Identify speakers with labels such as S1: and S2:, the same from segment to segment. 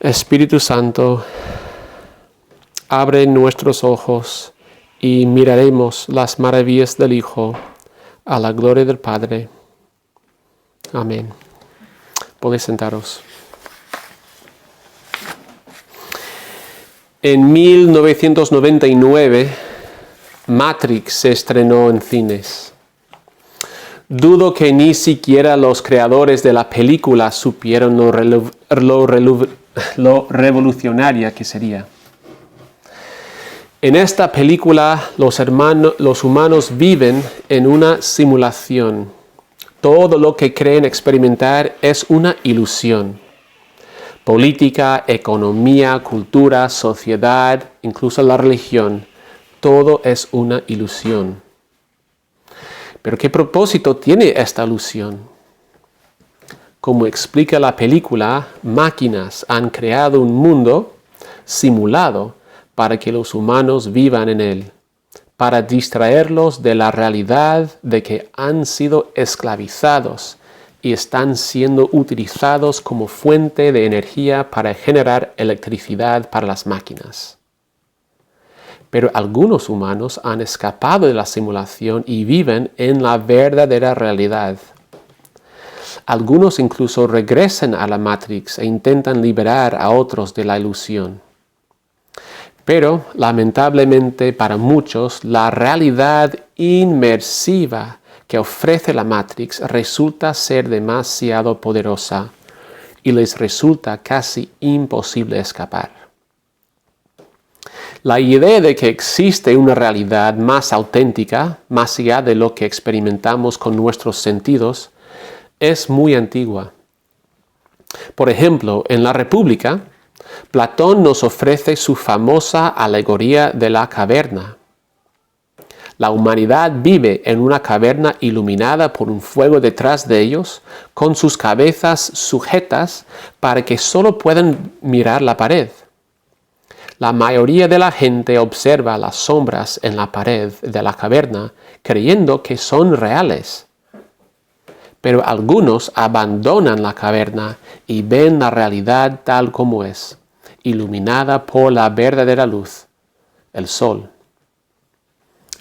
S1: Espíritu Santo, abre nuestros ojos y miraremos las maravillas del Hijo a la gloria del Padre. Amén. Podéis sentaros. En 1999, Matrix se estrenó en cines. Dudo que ni siquiera los creadores de la película supieron lo revolucionaria que sería. En esta película, los humanos viven en una simulación. Todo lo que creen experimentar es una ilusión. Política, economía, cultura, sociedad, incluso la religión, todo es una ilusión. Pero ¿qué propósito tiene esta ilusión? Como explica la película, máquinas han creado un mundo simulado para que los humanos vivan en él, para distraerlos de la realidad de que han sido esclavizados y están siendo utilizados como fuente de energía para generar electricidad para las máquinas. Pero algunos humanos han escapado de la simulación y viven en la verdadera realidad. Algunos incluso regresan a la Matrix e intentan liberar a otros de la ilusión. Pero, lamentablemente para muchos, la realidad inmersiva que ofrece la Matrix resulta ser demasiado poderosa y les resulta casi imposible escapar. La idea de que existe una realidad más auténtica, más allá de lo que experimentamos con nuestros sentidos, es muy antigua. Por ejemplo, en la República, Platón nos ofrece su famosa alegoría de la caverna. La humanidad vive en una caverna iluminada por un fuego detrás de ellos, con sus cabezas sujetas para que solo puedan mirar la pared. La mayoría de la gente observa las sombras en la pared de la caverna creyendo que son reales. Pero algunos abandonan la caverna y ven la realidad tal como es, iluminada por la verdadera luz, el sol.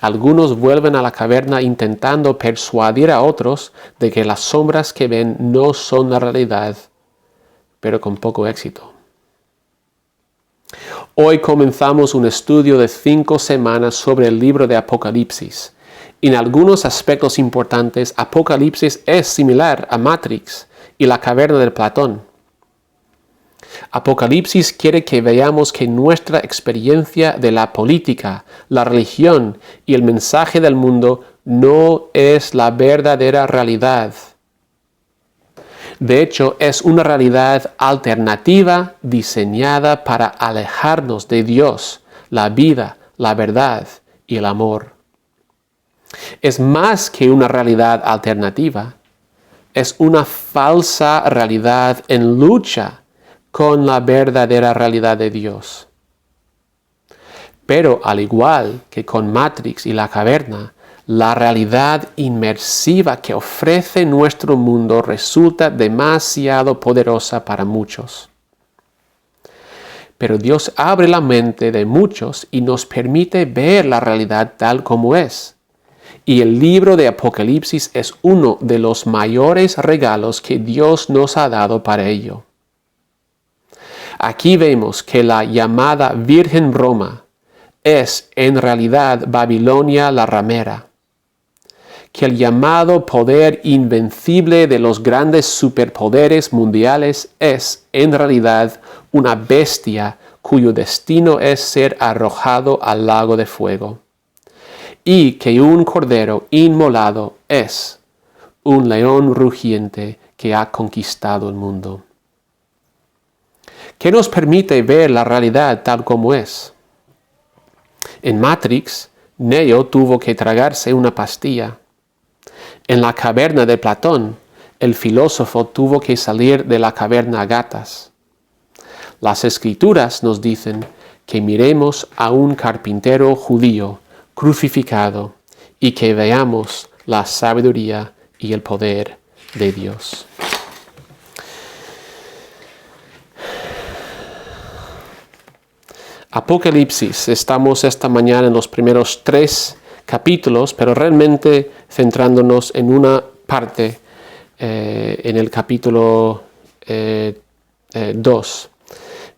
S1: Algunos vuelven a la caverna intentando persuadir a otros de que las sombras que ven no son la realidad, pero con poco éxito. Hoy comenzamos un estudio de 5 semanas sobre el libro de Apocalipsis. En algunos aspectos importantes, Apocalipsis es similar a Matrix y la caverna de Platón. Apocalipsis quiere que veamos que nuestra experiencia de la política, la religión y el mensaje del mundo no es la verdadera realidad. De hecho, es una realidad alternativa diseñada para alejarnos de Dios, la vida, la verdad y el amor. Es más que una realidad alternativa, es una falsa realidad en lucha con la verdadera realidad de Dios. Pero al igual que con Matrix y la caverna, la realidad inmersiva que ofrece nuestro mundo resulta demasiado poderosa para muchos. Pero Dios abre la mente de muchos y nos permite ver la realidad tal como es. Y el libro de Apocalipsis es uno de los mayores regalos que Dios nos ha dado para ello. Aquí vemos que la llamada Virgen Roma es en realidad Babilonia la ramera. Que el llamado poder invencible de los grandes superpoderes mundiales es en realidad una bestia cuyo destino es ser arrojado al lago de fuego. Y que un cordero inmolado es un león rugiente que ha conquistado el mundo. ¿Qué nos permite ver la realidad tal como es? En Matrix, Neo tuvo que tragarse una pastilla. En la caverna de Platón, el filósofo tuvo que salir de la caverna a gatas. Las Escrituras nos dicen que miremos a un carpintero judío crucificado y que veamos la sabiduría y el poder de Dios. Apocalipsis. Estamos esta mañana en los primeros 3 capítulos, pero realmente centrándonos en una parte, en el capítulo 2.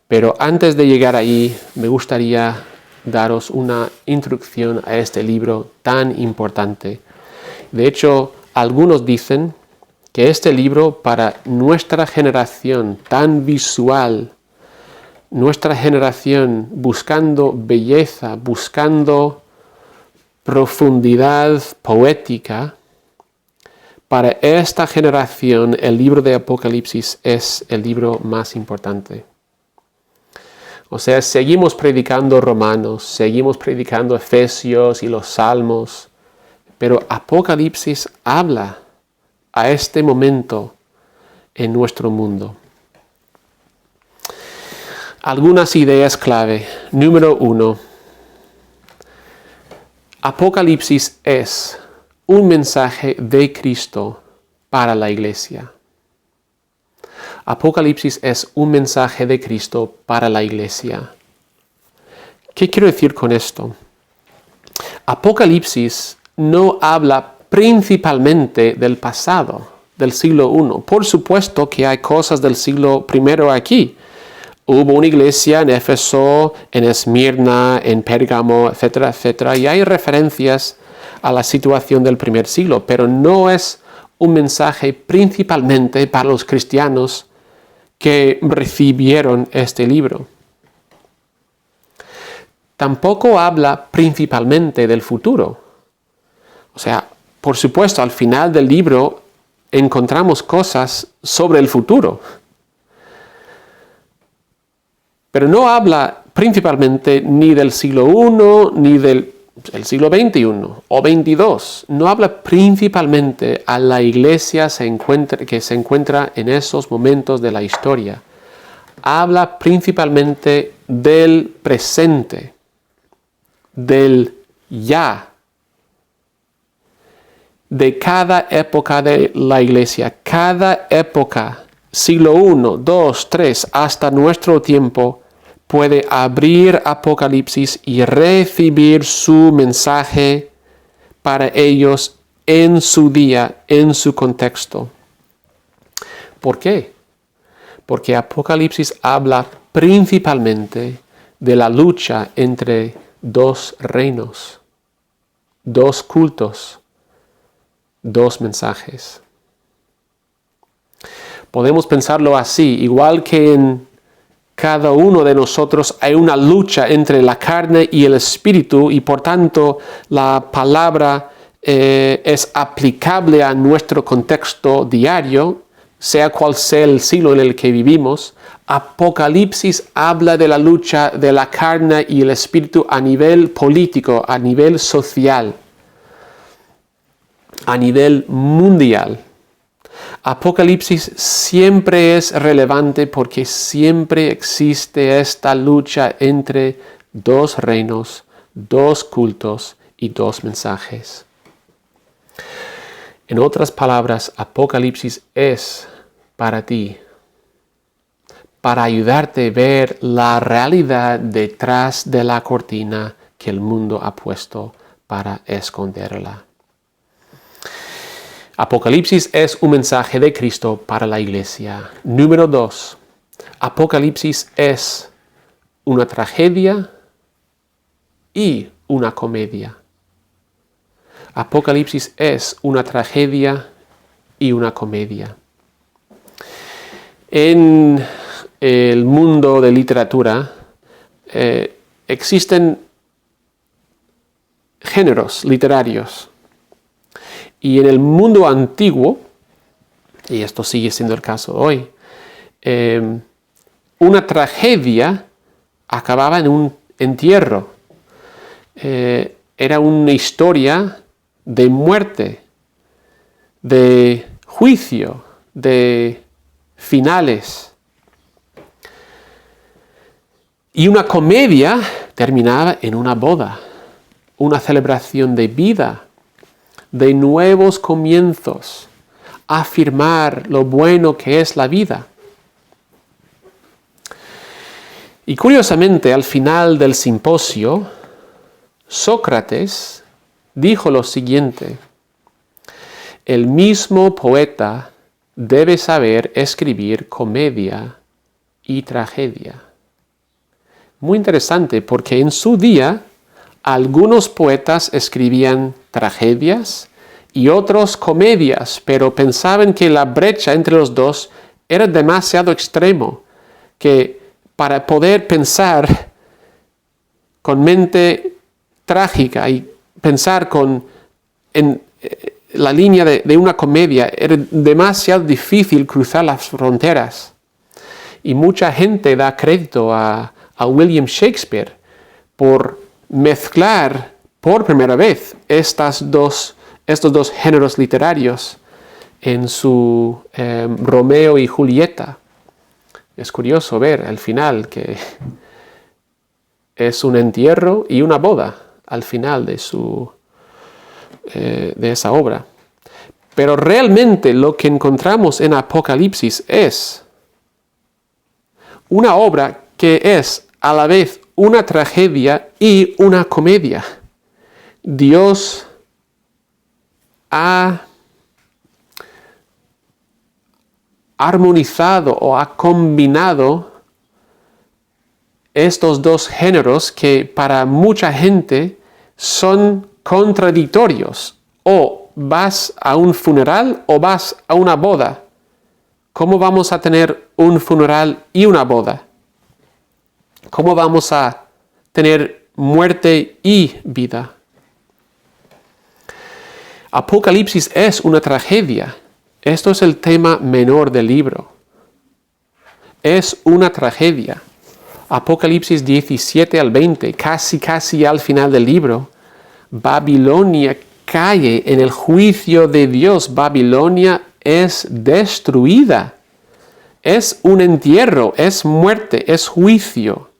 S1: Pero antes de llegar ahí, me gustaría daros una introducción a este libro tan importante. De hecho, algunos dicen que este libro, para nuestra generación tan visual, nuestra generación buscando belleza, buscando profundidad poética, para esta generación el libro de Apocalipsis es el libro más importante. O sea, seguimos predicando Romanos, seguimos predicando Efesios y los Salmos, pero Apocalipsis habla a este momento en nuestro mundo. Algunas ideas clave. Número 1. Apocalipsis es un mensaje de Cristo para la iglesia. Apocalipsis es un mensaje de Cristo para la iglesia. ¿Qué quiero decir con esto? Apocalipsis no habla principalmente del pasado, del siglo I. Por supuesto que hay cosas del siglo I aquí. Hubo una iglesia en Éfeso, en Esmirna, en Pérgamo, etcétera, etcétera, y hay referencias a la situación del primer siglo, pero no es un mensaje principalmente para los cristianos que recibieron este libro. Tampoco habla principalmente del futuro. O sea, por supuesto, al final del libro encontramos cosas sobre el futuro. Pero no habla principalmente ni del siglo I, ni del siglo XXI o XXII. No habla principalmente a la iglesia que se encuentra en esos momentos de la historia. Habla principalmente del presente, del ya, de cada época de la iglesia. Cada época, siglo I, II, III, hasta nuestro tiempo, puede abrir Apocalipsis y recibir su mensaje para ellos en su día, en su contexto. ¿Por qué? Porque Apocalipsis habla principalmente de la lucha entre 2 reinos, 2 cultos, 2 mensajes. Podemos pensarlo así, igual que en cada uno de nosotros hay una lucha entre la carne y el espíritu, y por tanto la palabra es aplicable a nuestro contexto diario, sea cual sea el siglo en el que vivimos. Apocalipsis habla de la lucha de la carne y el espíritu a nivel político, a nivel social, a nivel mundial. Apocalipsis siempre es relevante porque siempre existe esta lucha entre 2 reinos, 2 cultos y 2 mensajes. En otras palabras, Apocalipsis es para ti, para ayudarte a ver la realidad detrás de la cortina que el mundo ha puesto para esconderla. Apocalipsis es un mensaje de Cristo para la iglesia. Número 2. Apocalipsis es una tragedia y una comedia. Apocalipsis es una tragedia y una comedia. En el mundo de literatura existen géneros literarios. Y en el mundo antiguo, y esto sigue siendo el caso hoy, una tragedia acababa en un entierro. Era una historia de muerte, de juicio, de finales. Y una comedia terminaba en una boda, una celebración de vida, de nuevos comienzos, afirmar lo bueno que es la vida. Y curiosamente, al final del simposio, Sócrates dijo lo siguiente: el mismo poeta debe saber escribir comedia y tragedia. Muy interesante, porque en su día algunos poetas escribían tragedias y otros comedias, pero pensaban que la brecha entre los dos era demasiado extremo, que para poder pensar con mente trágica y pensar en la línea de una comedia, era demasiado difícil cruzar las fronteras. Y mucha gente da crédito a William Shakespeare por mezclar por primera vez estos dos géneros literarios en su Romeo y Julieta. Es curioso ver al final que es un entierro y una boda al final de esa obra. Pero realmente lo que encontramos en Apocalipsis es una obra que es a la vez una tragedia y una comedia. Dios ha armonizado o ha combinado estos dos géneros que para mucha gente son contradictorios. O vas a un funeral o vas a una boda. ¿Cómo vamos a tener un funeral y una boda? ¿Cómo vamos a tener muerte y vida? Apocalipsis es una tragedia. Esto es el tema menor del libro. Es una tragedia. Apocalipsis 17 al 20, casi al final del libro, Babilonia cae en el juicio de Dios. Babilonia es destruida. Es un entierro, es muerte, es juicio.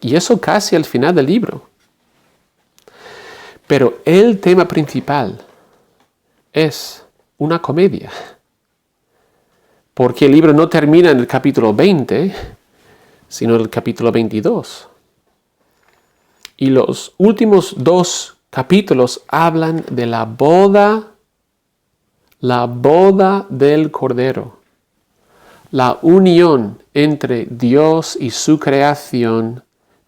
S1: Y eso casi al final del libro. Pero el tema principal es una comedia. Porque el libro no termina en el capítulo 20, sino en el capítulo 22. Y los últimos 2 capítulos hablan de la boda del Cordero. La unión entre Dios y su creación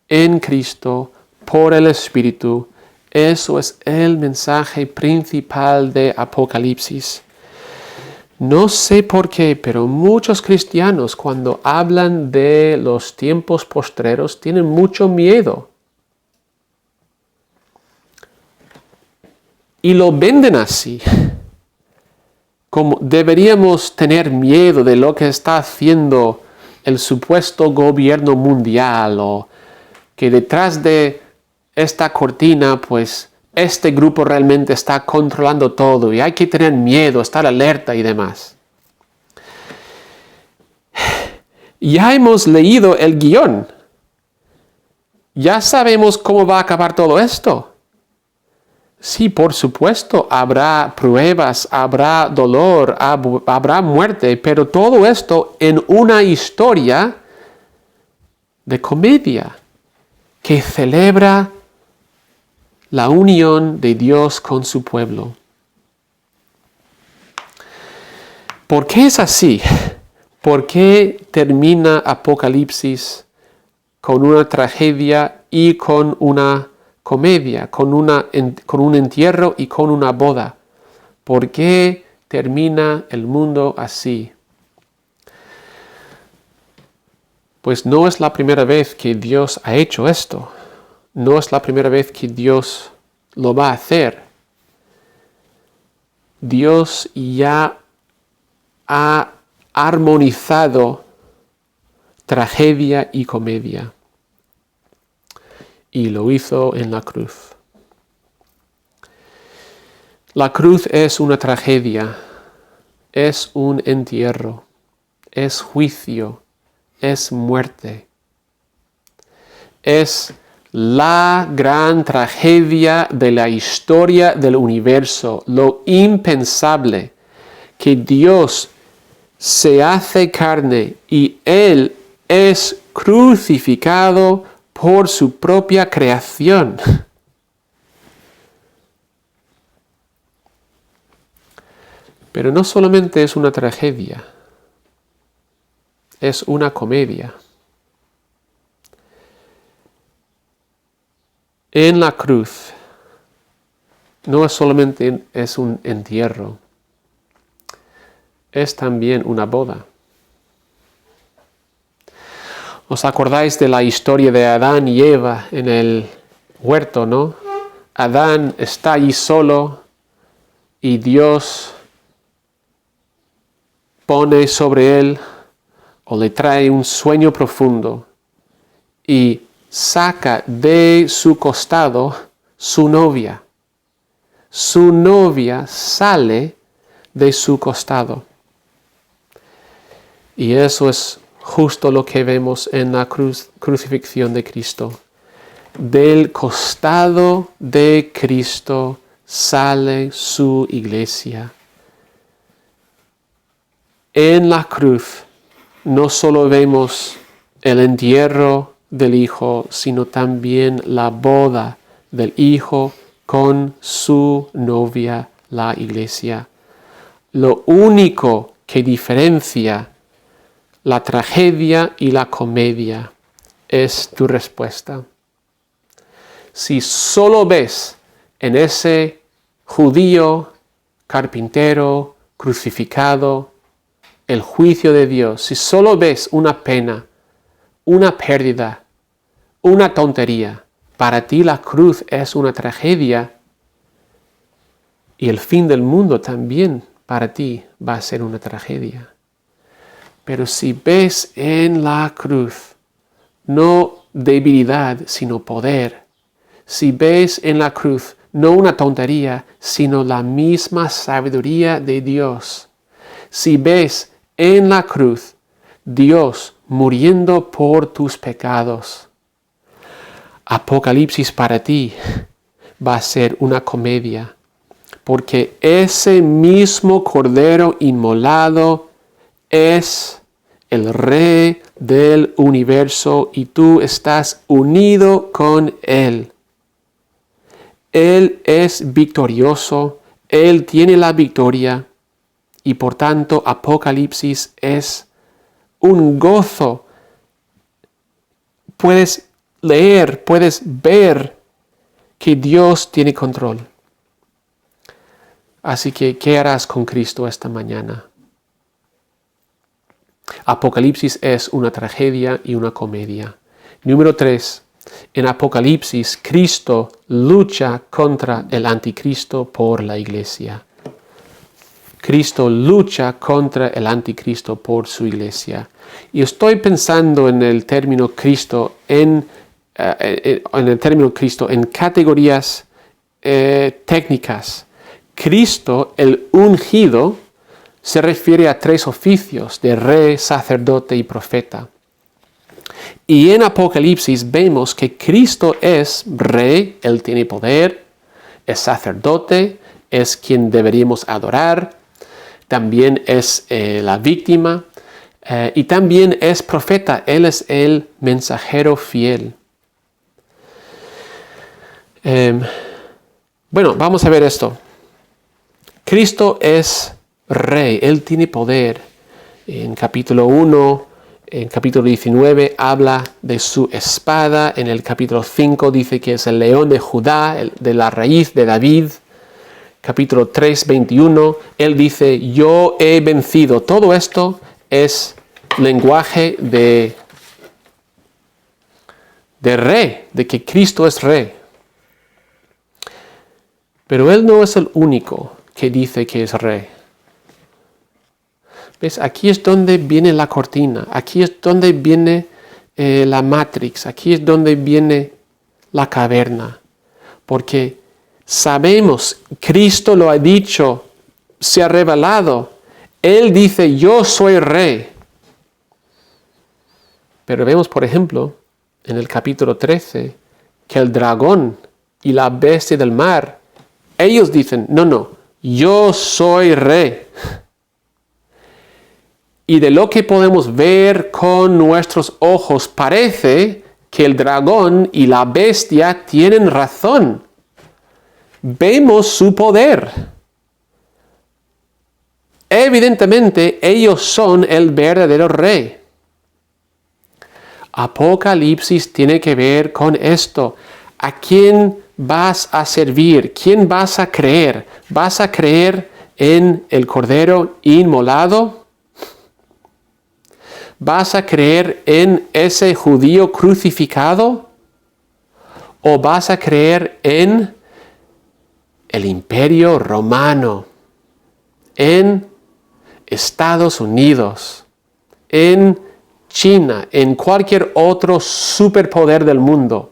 S1: en Cristo por el Espíritu. Eso es el mensaje principal de Apocalipsis. No sé por qué, pero muchos cristianos cuando hablan de los tiempos postreros tienen mucho miedo. Y lo venden así. Como deberíamos tener miedo de lo que está haciendo el supuesto gobierno mundial, o que detrás de esta cortina, pues, este grupo realmente está controlando todo y hay que tener miedo, estar alerta y demás. Ya hemos leído el guión. Ya sabemos cómo va a acabar todo esto. Sí, por supuesto, habrá pruebas, habrá dolor, habrá muerte, pero todo esto en una historia de comedia que celebra la unión de Dios con su pueblo. ¿Por qué es así? ¿Por qué termina Apocalipsis con una tragedia y con una comedia, con un entierro y con una boda? ¿Por qué termina el mundo así? Pues no es la primera vez que Dios ha hecho esto. No es la primera vez que Dios lo va a hacer. Dios ya ha armonizado tragedia y comedia. Y lo hizo en la cruz. La cruz es una tragedia, es un entierro, es juicio, es muerte. Es la gran tragedia de la historia del universo, lo impensable, que Dios se hace carne y Él es crucificado por su propia creación. Pero no solamente es una tragedia, es una comedia. En la cruz no es solamente es un entierro, es también una boda. ¿Os acordáis de la historia de Adán y Eva en el huerto, no? Adán está allí solo y Dios pone sobre él o le trae un sueño profundo y saca de su costado su novia. Su novia sale de su costado. Y eso es justo lo que vemos en la crucifixión de Cristo. Del costado de Cristo sale su iglesia. En la cruz no solo vemos el entierro del Hijo, sino también la boda del Hijo con su novia, la iglesia. Lo único que diferencia la tragedia y la comedia es tu respuesta. Si solo ves en ese judío, carpintero, crucificado, el juicio de Dios, si solo ves una pena, una pérdida, una tontería, para ti la cruz es una tragedia y el fin del mundo también para ti va a ser una tragedia. Pero si ves en la cruz no debilidad, sino poder, si ves en la cruz no una tontería, sino la misma sabiduría de Dios, si ves en la cruz Dios muriendo por tus pecados, Apocalipsis para ti va a ser una comedia, porque ese mismo Cordero inmolado es el Rey del universo y tú estás unido con Él. Él es victorioso, Él tiene la victoria y por tanto Apocalipsis es un gozo. Puedes leer, puedes ver que Dios tiene control. Así que, ¿qué harás con Cristo esta mañana? Apocalipsis es una tragedia y una comedia. Número 3. En Apocalipsis, Cristo lucha contra el anticristo por la iglesia. Cristo lucha contra el anticristo por su iglesia. Y estoy pensando en el término Cristo en categorías técnicas. Cristo, el ungido, se refiere a 3 oficios de rey, sacerdote y profeta. Y en Apocalipsis vemos que Cristo es rey, Él tiene poder, es sacerdote, es quien deberíamos adorar, también es la víctima y también es profeta, Él es el mensajero fiel. Bueno, vamos a ver esto. Cristo es Rey, Él tiene poder. En capítulo 1, en capítulo 19 habla de su espada. En el capítulo 5 dice que es el león de Judá, de la raíz de David. Capítulo 3, 21, Él dice, yo he vencido. Todo esto es lenguaje de rey, de que Cristo es Rey. Pero Él no es el único que dice que es Rey. ¿Ves? Aquí es donde viene la cortina, aquí es donde viene la Matrix, aquí es donde viene la caverna. Porque sabemos, Cristo lo ha dicho, se ha revelado. Él dice, yo soy Rey. Pero vemos, por ejemplo, en el capítulo 13, que el dragón y la bestia del mar, ellos dicen, no, yo soy Rey. Y de lo que podemos ver con nuestros ojos, parece que el dragón y la bestia tienen razón. Vemos su poder. Evidentemente, ellos son el verdadero rey. Apocalipsis tiene que ver con esto. ¿A quién vas a servir? ¿Quién vas a creer? ¿Vas a creer en el Cordero inmolado? ¿Vas a creer en ese judío crucificado? ¿O vas a creer en el Imperio Romano? En Estados Unidos, en China, en cualquier otro superpoder del mundo.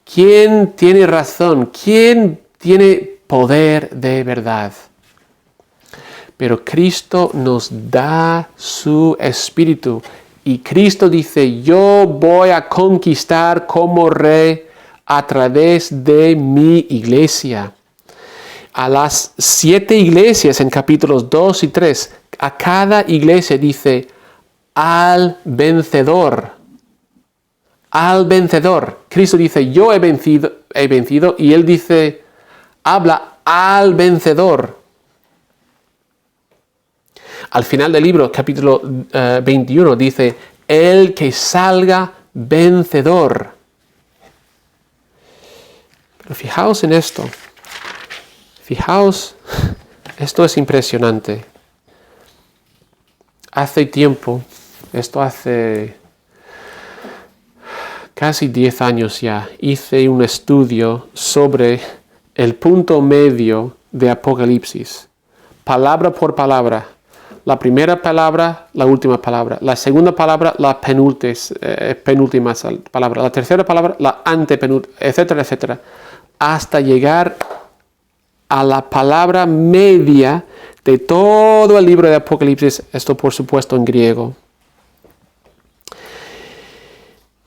S1: ¿Quién tiene razón? ¿Quién tiene poder de verdad? Pero Cristo nos da su Espíritu y Cristo dice, yo voy a conquistar como rey a través de mi iglesia. A las 7 iglesias en capítulos 2 y 3, a cada iglesia dice, al vencedor. Al vencedor. Cristo dice, yo he vencido, y Él dice, habla al vencedor. Al final del libro, capítulo 21, dice, el que salga vencedor. Pero fijaos en esto. Fijaos, esto es impresionante. Hace tiempo, esto hace casi 10 años ya, hice un estudio sobre el punto medio de Apocalipsis. Palabra por palabra. La primera palabra, la última palabra. La segunda palabra, la penúltima palabra. La tercera palabra, la antepenúltima, etcétera, etcétera. Hasta llegar a la palabra media de todo el libro de Apocalipsis, esto por supuesto en griego.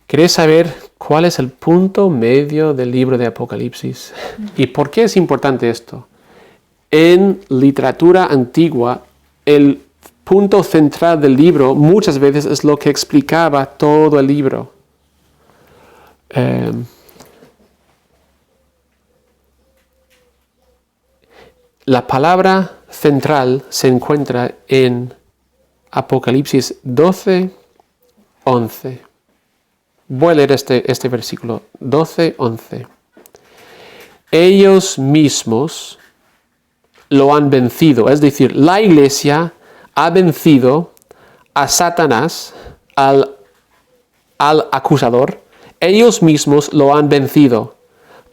S1: ¿Queréis saber cuál es el punto medio del libro de Apocalipsis? ¿Y por qué es importante esto? En literatura antigua, el punto central del libro muchas veces es lo que explicaba todo el libro. La palabra central se encuentra en Apocalipsis 12, 11. Voy a leer este versículo, 12, 11. Ellos mismos lo han vencido, es decir, la iglesia ha vencido a Satanás, al acusador. Ellos mismos lo han vencido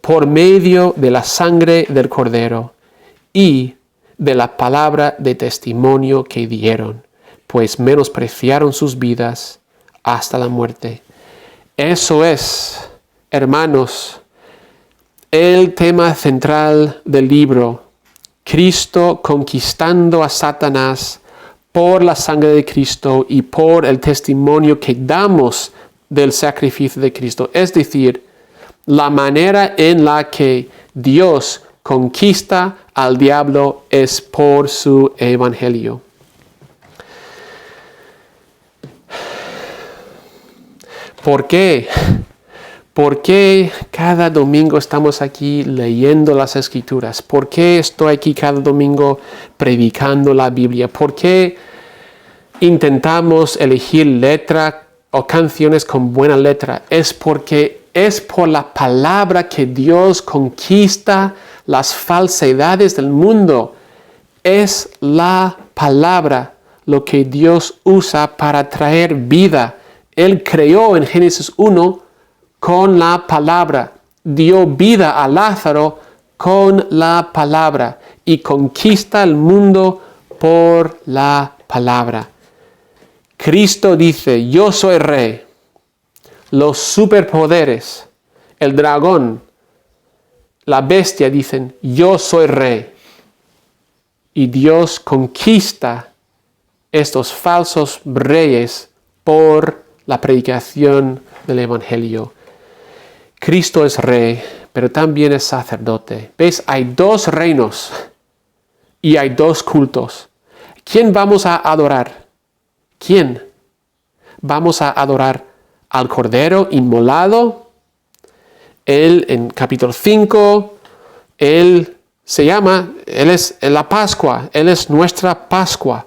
S1: por medio de la sangre del Cordero y de la palabra de testimonio que dieron, pues menospreciaron sus vidas hasta la muerte. Eso es, hermanos, el tema central del libro. Cristo conquistando a Satanás por la sangre de Cristo y por el testimonio que damos del sacrificio de Cristo. Es decir, la manera en la que Dios conquista al diablo es por su evangelio. ¿Por qué? ¿Por qué cada domingo estamos aquí leyendo las Escrituras? ¿Por qué estoy aquí cada domingo predicando la Biblia? ¿Por qué intentamos elegir letra o canciones con buena letra? Es porque es por la palabra que Dios conquista las falsedades del mundo. Es la palabra lo que Dios usa para traer vida. Él creó en Génesis 1 con la palabra. Dio vida a Lázaro con la palabra. Y conquista el mundo por la palabra. Cristo dice, yo soy rey. Los superpoderes, el dragón, la bestia dicen, yo soy rey. Y Dios conquista estos falsos reyes por la predicación del Evangelio. Cristo es rey, pero también es sacerdote. ¿Ves? Hay dos reinos y hay dos cultos. ¿Quién vamos a adorar? ¿Quién? ¿Vamos a adorar al Cordero inmolado? Él en capítulo 5, Él es la Pascua, Él es nuestra Pascua.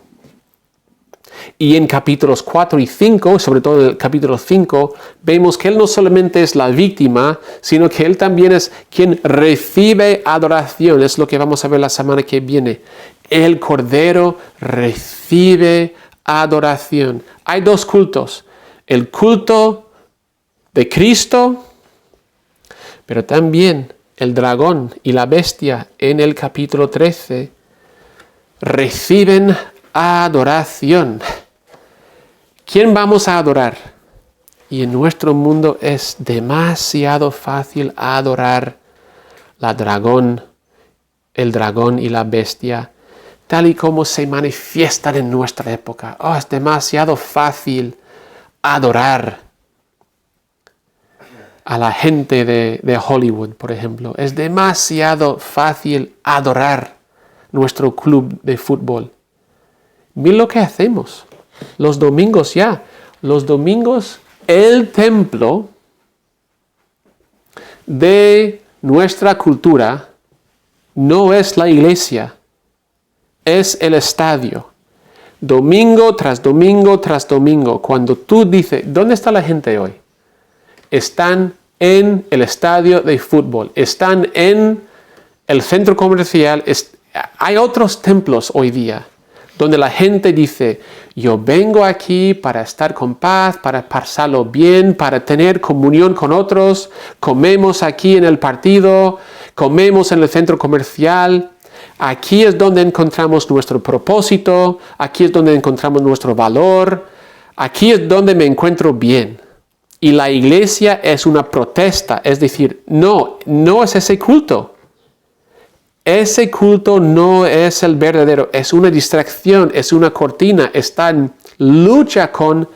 S1: Y en capítulos 4 y 5, sobre todo en el capítulo 5, vemos que Él no solamente es la víctima, sino que Él también es quien recibe adoración. Es lo que vamos a ver la semana que viene. El Cordero recibe adoración. Hay dos cultos. El culto de Cristo, pero también el dragón y la bestia en el capítulo 13 reciben adoración. ¿Quién vamos a adorar? Y en nuestro mundo es demasiado fácil adorar el dragón y la bestia, tal y como se manifiestan en nuestra época. Es demasiado fácil adorar a la gente de Hollywood, por ejemplo. Es demasiado fácil adorar nuestro club de fútbol. Miren lo que hacemos. Los domingos el templo de nuestra cultura no es la iglesia, es el estadio. Domingo tras domingo tras domingo, cuando tú dices, ¿dónde está la gente hoy? Están en el estadio de fútbol, están en el centro comercial. Hay otros templos hoy día donde la gente dice, yo vengo aquí para estar con paz, para pasarlo bien, para tener comunión con otros, comemos aquí en el partido, comemos en el centro comercial. Aquí es donde encontramos nuestro propósito, aquí es donde encontramos nuestro valor, aquí es donde me encuentro bien. Y la iglesia es una protesta, es decir, no es ese culto. Ese culto no es el verdadero, es una distracción, es una cortina, está en lucha con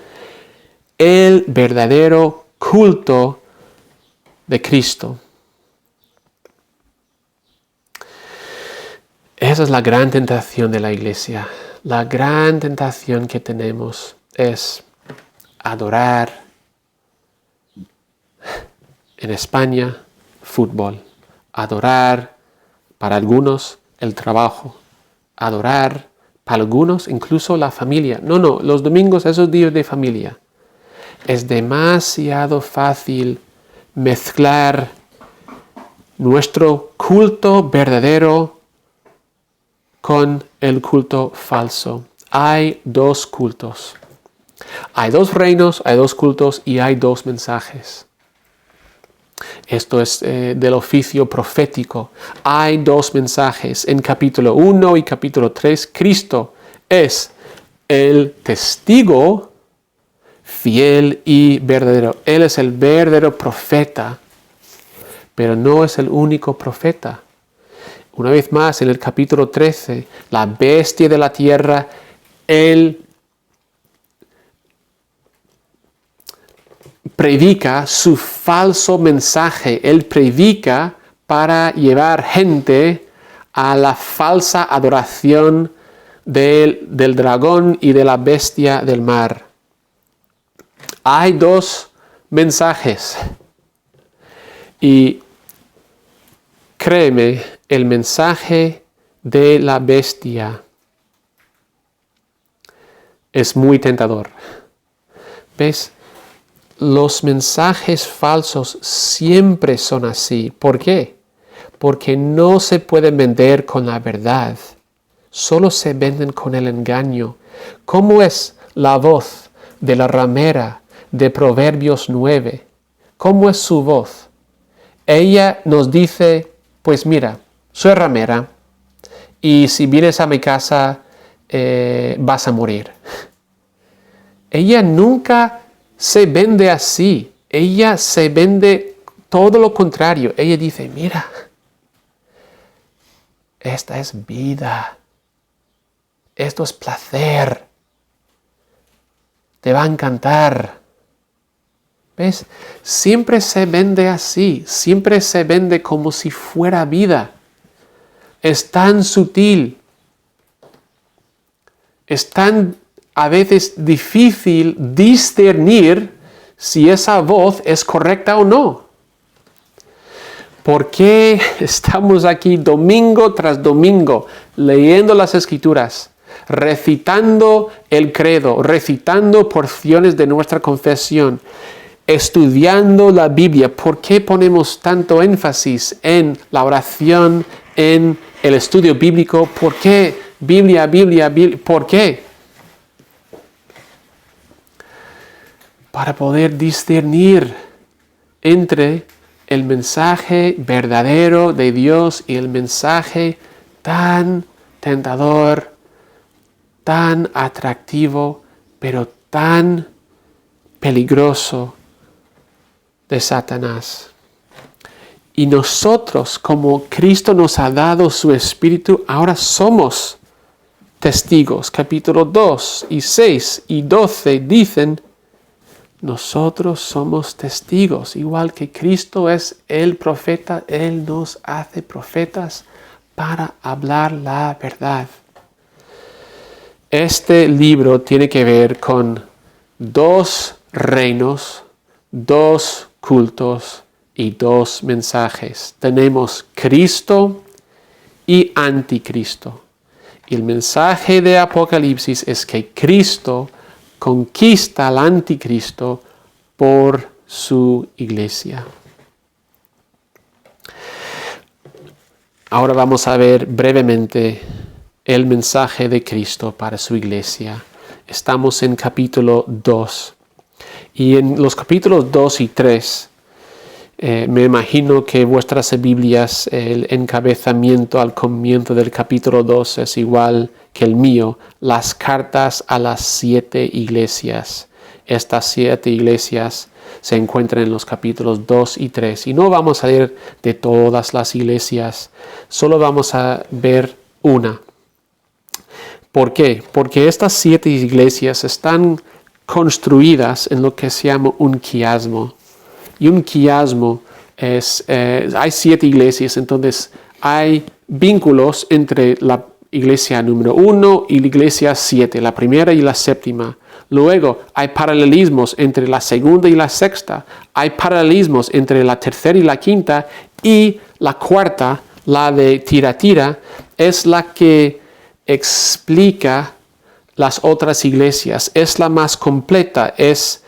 S1: el verdadero culto de Cristo. Esa es la gran tentación de la iglesia. La gran tentación que tenemos es adorar en España, fútbol. Adorar para algunos el trabajo. Adorar para algunos incluso la familia. No, los domingos, esos días de familia. Es demasiado fácil mezclar nuestro culto verdadero con el culto falso. Hay dos cultos. Hay dos reinos, hay dos cultos y hay dos mensajes. Esto es del oficio profético. Hay dos mensajes. En capítulo 1 y capítulo 3, Cristo es el testigo fiel y verdadero. Él es el verdadero profeta, pero no es el único profeta. Una vez más, en el capítulo 13, la bestia de la tierra, él predica su falso mensaje. Él predica para llevar gente a la falsa adoración del dragón y de la bestia del mar. Hay dos mensajes. Y créeme, el mensaje de la bestia es muy tentador. ¿Ves? Los mensajes falsos siempre son así. ¿Por qué? Porque no se pueden vender con la verdad. Solo se venden con el engaño. ¿Cómo es la voz de la ramera de Proverbios 9? ¿Cómo es su voz? Ella nos dice, pues mira, soy ramera y si vienes a mi casa vas a morir. Ella nunca se vende así. Ella se vende todo lo contrario. Ella dice, mira, esta es vida. Esto es placer. Te va a encantar. ¿Ves? Siempre se vende así. Siempre se vende como si fuera vida. Es tan sutil. Es tan a veces difícil discernir si esa voz es correcta o no. ¿Por qué estamos aquí domingo tras domingo leyendo las Escrituras, recitando el credo, recitando porciones de nuestra confesión, estudiando la Biblia? ¿Por qué ponemos tanto énfasis en la oración, en el estudio bíblico? ¿Por qué Biblia, Biblia, Biblia? ¿Por qué? Para poder discernir entre el mensaje verdadero de Dios y el mensaje tan tentador, tan atractivo, pero tan peligroso de Satanás. Y nosotros, como Cristo nos ha dado su Espíritu, ahora somos testigos. Capítulo 2 y 6 y 12 dicen: nosotros somos testigos, igual que Cristo es el profeta, Él nos hace profetas para hablar la verdad. Este libro tiene que ver con 2 reinos, 2 cultos y 2 mensajes. Tenemos Cristo y Anticristo. Y el mensaje de Apocalipsis es que Cristo conquista al Anticristo por su iglesia. Ahora vamos a ver brevemente el mensaje de Cristo para su iglesia. Estamos en capítulo 2. Y en los capítulos 2 y 3, me imagino que vuestras Biblias, el encabezamiento al comienzo del capítulo 2 es igual que el mío: las cartas a las 7 iglesias. Estas 7 iglesias se encuentran en los capítulos 2 y 3. Y no vamos a leer de todas las iglesias, solo vamos a ver una. ¿Por qué? Porque estas 7 iglesias están construidas en lo que se llama un quiasmo. Y un quiasmo es, hay 7 iglesias, entonces hay vínculos entre la iglesia número 1 y la iglesia 7, la primera y la séptima. Luego hay paralelismos entre la segunda y la sexta. Hay paralelismos entre la tercera y la quinta. Y la cuarta, la de Tiatira, es la que explica las otras iglesias. Es la más completa. Este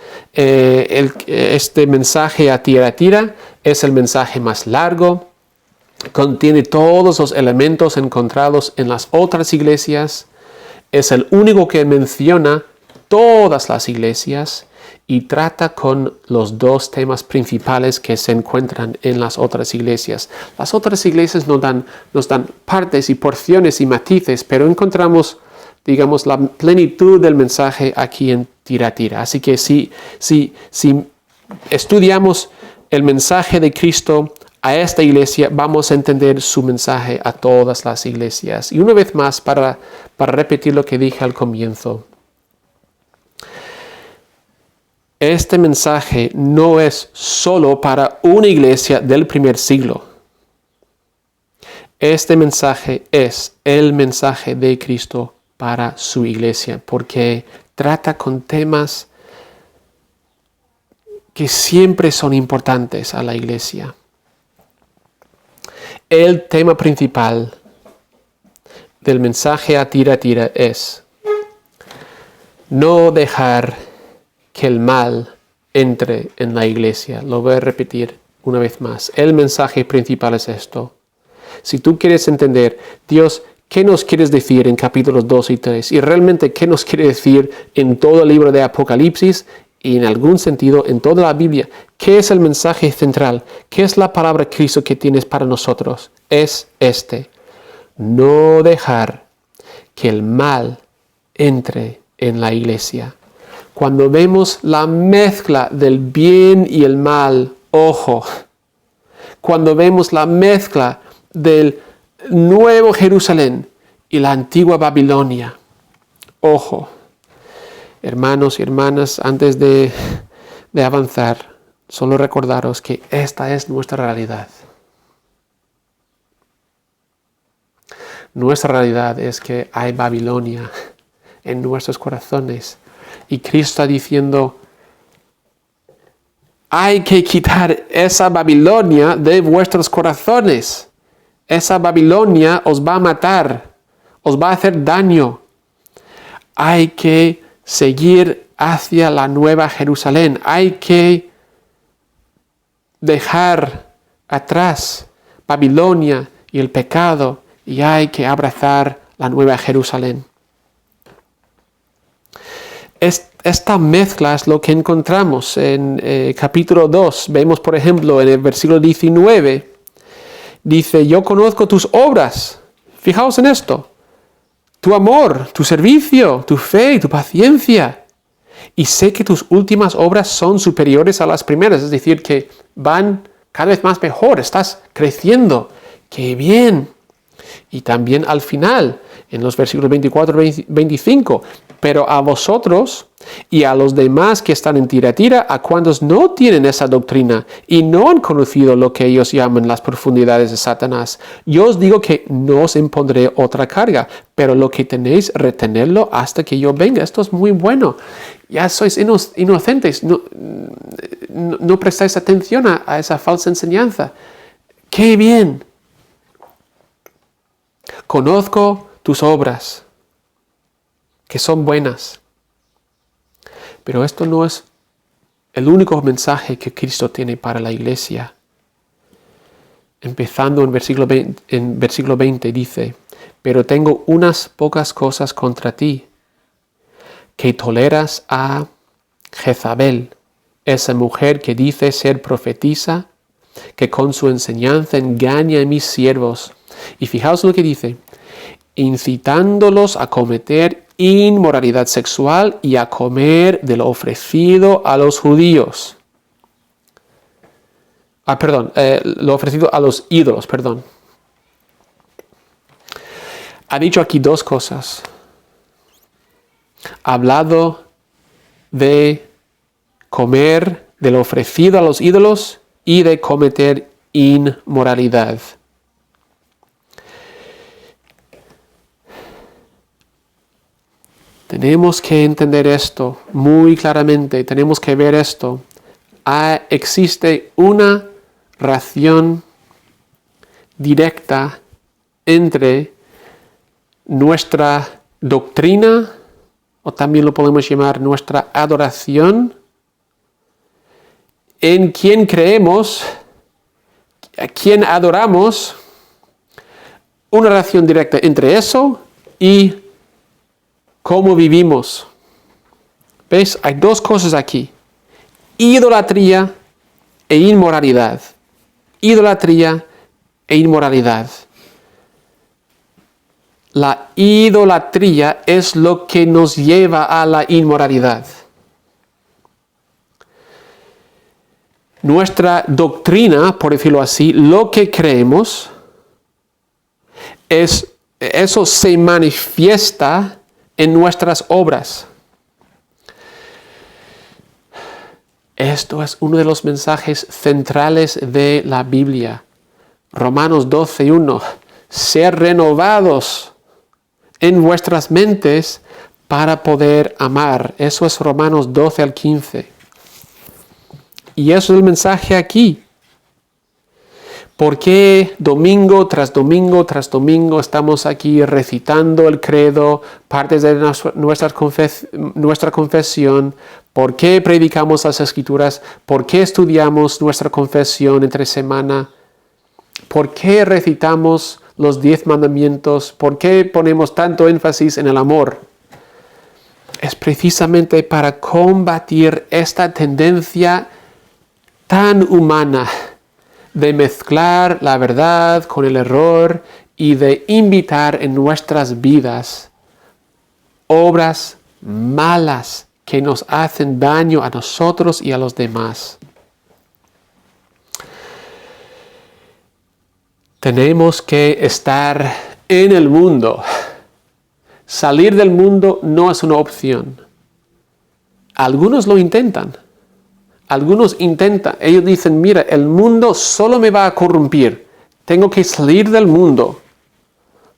S1: mensaje a Tiatira es el mensaje más largo. Contiene todos los elementos encontrados en las otras iglesias. Es el único que menciona todas las iglesias y trata con los 2 temas principales que se encuentran en las otras iglesias. Las otras iglesias nos dan partes y porciones y matices, pero encontramos, digamos, la plenitud del mensaje aquí en Tiatira. Así que si estudiamos el mensaje de Cristo a esta iglesia, vamos a entender su mensaje a todas las iglesias. Y una vez más, para repetir lo que dije al comienzo, este mensaje no es solo para una iglesia del primer siglo. Este mensaje es el mensaje de Cristo para su iglesia, porque trata con temas que siempre son importantes a la iglesia. El tema principal del mensaje a Tiatira es no dejar que el mal entre en la iglesia. Lo voy a repetir una vez más. El mensaje principal es esto. Si tú quieres entender, Dios, ¿qué nos quieres decir en capítulos 2 y 3? Y realmente, ¿qué nos quiere decir en todo el libro de Apocalipsis? Y en algún sentido, en toda la Biblia, ¿qué es el mensaje central? ¿Qué es la palabra Cristo que tienes para nosotros? Es este: no dejar que el mal entre en la iglesia. Cuando vemos la mezcla del bien y el mal, ojo. Cuando vemos la mezcla del nuevo Jerusalén y la antigua Babilonia, ojo. Hermanos y hermanas, antes de avanzar, solo recordaros que esta es nuestra realidad. Nuestra realidad es que hay Babilonia en nuestros corazones. Y Cristo está diciendo, hay que quitar esa Babilonia de vuestros corazones. Esa Babilonia os va a matar, os va a hacer daño. Hay que seguir hacia la nueva Jerusalén. Hay que dejar atrás Babilonia y el pecado y hay que abrazar la nueva Jerusalén. Esta mezcla es lo que encontramos en capítulo 2. Vemos, por ejemplo, en el versículo 19, dice, yo conozco tus obras. Fijaos en esto. Tu amor, tu servicio, tu fe y tu paciencia. Y sé que tus últimas obras son superiores a las primeras. Es decir, que van cada vez más mejor. Estás creciendo. ¡Qué bien! Y también al final, en los versículos 24 y 25, pero a vosotros y a los demás que están en Tiatira, a cuantos no tienen esa doctrina y no han conocido lo que ellos llaman las profundidades de Satanás, yo os digo que no os impondré otra carga, pero lo que tenéis, retenerlo hasta que yo venga. Esto es muy bueno. Ya sois inocentes, no prestáis atención a esa falsa enseñanza. ¡Qué bien! Conozco tus obras, que son buenas. Pero esto no es el único mensaje que Cristo tiene para la iglesia. Empezando en versículo 20 dice, pero tengo unas pocas cosas contra ti, que toleras a Jezabel, esa mujer que dice ser profetisa, que con su enseñanza engaña a mis siervos. Y fijaos lo que dice, incitándolos a cometer inmoralidad sexual y a comer de lo ofrecido a los judíos. Lo ofrecido a los ídolos, Ha dicho aquí dos cosas. Ha hablado de comer de lo ofrecido a los ídolos y de cometer inmoralidad. Tenemos que entender esto muy claramente, tenemos que ver esto. Existe una relación directa entre nuestra doctrina, o también lo podemos llamar nuestra adoración, en quien creemos, a quien adoramos, una relación directa entre eso y cómo vivimos. ¿Ves? Hay dos cosas aquí. Idolatría e inmoralidad. Idolatría e inmoralidad. La idolatría es lo que nos lleva a la inmoralidad. Nuestra doctrina, por decirlo así, lo que creemos, eso se manifiesta en nuestras obras. Esto es uno de los mensajes centrales de la Biblia. Romanos 12:1. Ser renovados en vuestras mentes para poder amar. Eso es Romanos 12 al 15. Y eso es el mensaje aquí. ¿Por qué domingo tras domingo tras domingo estamos aquí recitando el credo, partes de nuestra confesión? ¿Por qué predicamos las Escrituras? ¿Por qué estudiamos nuestra confesión entre semana? ¿Por qué recitamos los 10 mandamientos? ¿Por qué ponemos tanto énfasis en el amor? Es precisamente para combatir esta tendencia tan humana de mezclar la verdad con el error y de invitar en nuestras vidas obras malas que nos hacen daño a nosotros y a los demás. Tenemos que estar en el mundo. Salir del mundo no es una opción. Algunos lo intentan. Ellos dicen, mira, el mundo solo me va a corrompir. Tengo que salir del mundo.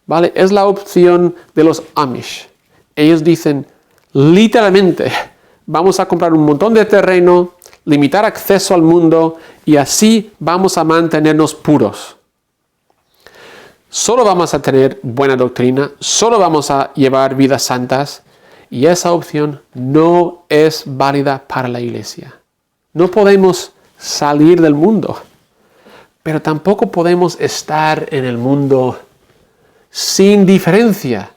S1: ¿Vale? Es la opción de los Amish. Ellos dicen, literalmente, vamos a comprar un montón de terreno, limitar acceso al mundo y así vamos a mantenernos puros. Solo vamos a tener buena doctrina, solo vamos a llevar vidas santas y esa opción no es válida para la iglesia. No podemos salir del mundo, pero tampoco podemos estar en el mundo sin diferencia.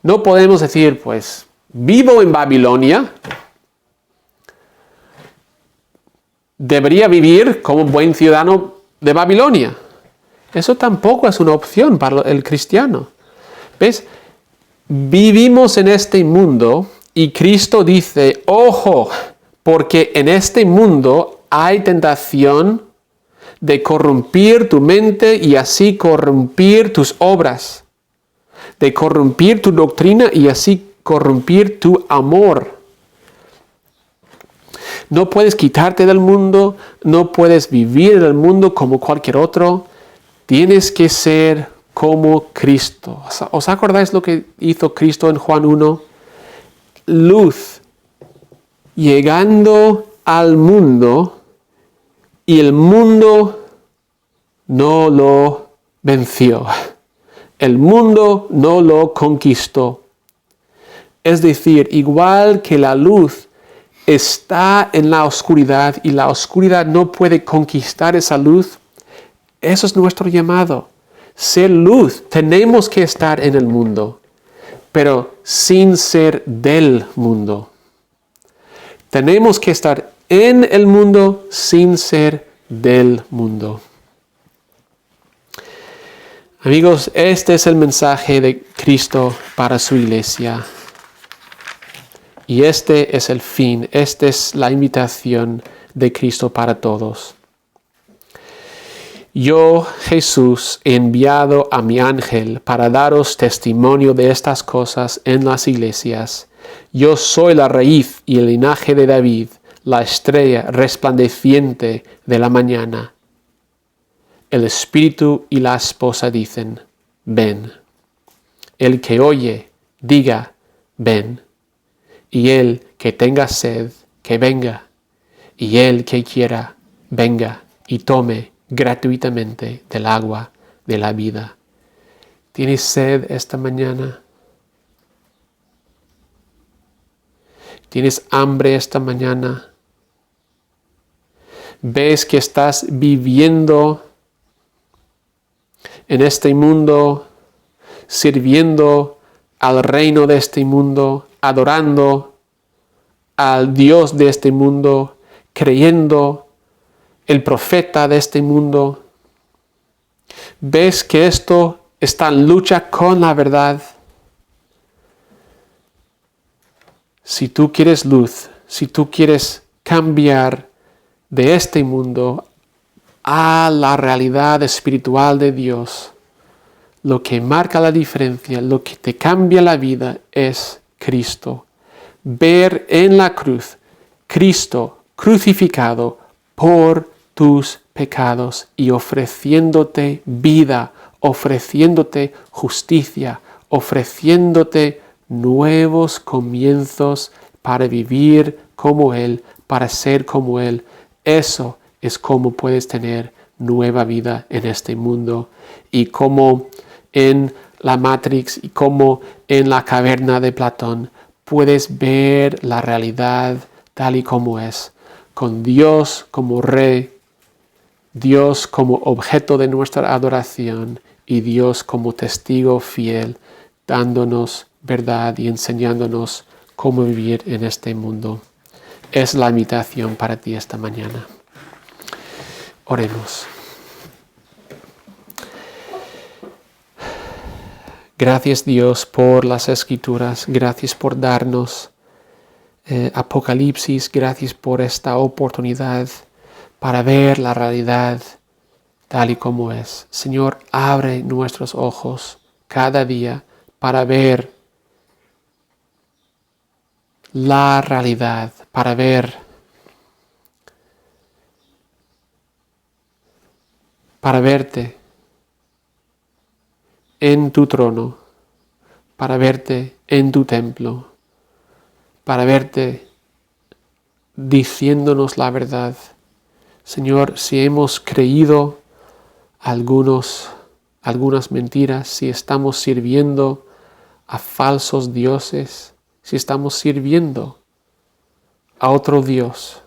S1: No podemos decir, pues, vivo en Babilonia, debería vivir como buen ciudadano de Babilonia. Eso tampoco es una opción para el cristiano. ¿Ves? Vivimos en este mundo y Cristo dice, ojo, porque en este mundo hay tentación de corrompir tu mente y así corrompir tus obras, de corrompir tu doctrina y así corrompir tu amor. No puedes quitarte del mundo, no puedes vivir en el mundo como cualquier otro. Tienes que ser como Cristo. ¿Os acordáis lo que hizo Cristo en Juan 1? Luz, llegando al mundo y el mundo no lo venció. El mundo no lo conquistó. Es decir, igual que la luz está en la oscuridad y la oscuridad no puede conquistar esa luz, eso es nuestro llamado. Ser luz. Tenemos que estar en el mundo, pero sin ser del mundo. Tenemos que estar en el mundo sin ser del mundo. Amigos, este es el mensaje de Cristo para su iglesia. Y este es el fin, esta es la invitación de Cristo para todos. Yo, Jesús, he enviado a mi ángel para daros testimonio de estas cosas en las iglesias. Yo soy la raíz y el linaje de David, la estrella resplandeciente de la mañana. El espíritu y la esposa dicen, ven. El que oye, diga, ven. Y el que tenga sed, que venga. Y el que quiera, venga y tome gratuitamente del agua de la vida. ¿Tienes sed esta mañana? ¿Tienes hambre esta mañana? ¿Ves que estás viviendo en este mundo, sirviendo al reino de este mundo, adorando al Dios de este mundo, creyendo el profeta de este mundo? ¿Ves que esto está en lucha con la verdad? Si tú quieres luz, si tú quieres cambiar de este mundo a la realidad espiritual de Dios, lo que marca la diferencia, lo que te cambia la vida es Cristo. Ver en la cruz Cristo crucificado por tus pecados y ofreciéndote vida, ofreciéndote justicia, ofreciéndote nuevos comienzos para vivir como Él, para ser como Él. Eso es como puedes tener nueva vida en este mundo. Y como en la Matrix y como en la caverna de Platón, puedes ver la realidad tal y como es, con Dios como Rey, Dios como objeto de nuestra adoración y Dios como testigo fiel, dándonos verdad y enseñándonos cómo vivir en este mundo. Es la invitación para ti esta mañana. Oremos. Gracias Dios por las Escrituras, gracias por darnos Apocalipsis, gracias por esta oportunidad para ver la realidad tal y como es. Señor, abre nuestros ojos cada día para ver la realidad, para verte en tu trono, para verte en tu templo, para verte diciéndonos la verdad. Señor, si hemos creído algunas mentiras, si estamos sirviendo a falsos dioses, si estamos sirviendo a otro Dios,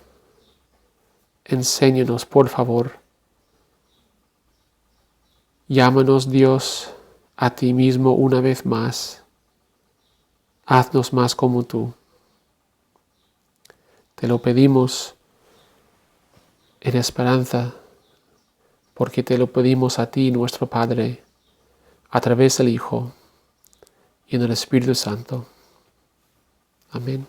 S1: enséñanos, por favor. Llámanos, Dios, a ti mismo una vez más. Haznos más como tú. Te lo pedimos en esperanza, porque te lo pedimos a ti, nuestro Padre, a través del Hijo y en el Espíritu Santo. Amén.